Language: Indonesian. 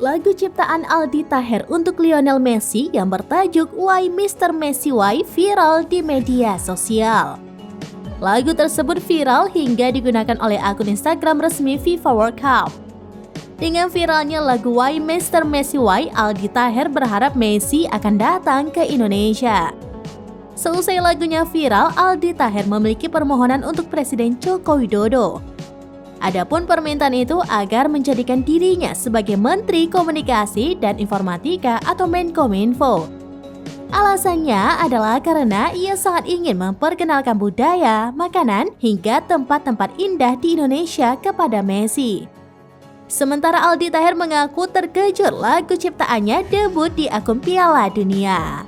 lagu ciptaan Aldi Taher untuk Lionel Messi yang bertajuk Why Mr. Messi Why viral di media sosial. Lagu tersebut viral hingga digunakan oleh akun Instagram resmi FIFA World Cup. Dengan viralnya lagu Why Mr. Messi Why, Aldi Taher berharap Messi akan datang ke Indonesia. Seusai lagunya viral, Aldi Taher memiliki permohonan untuk Presiden Joko Widodo. Adapun permintaan itu agar menjadikan dirinya sebagai Menteri Komunikasi dan Informatika atau Menkominfo. Alasannya adalah karena ia sangat ingin memperkenalkan budaya, makanan, hingga tempat-tempat indah di Indonesia kepada Messi. Sementara Aldi Taher mengaku terkejut lagu ciptaannya debut di akun Piala Dunia.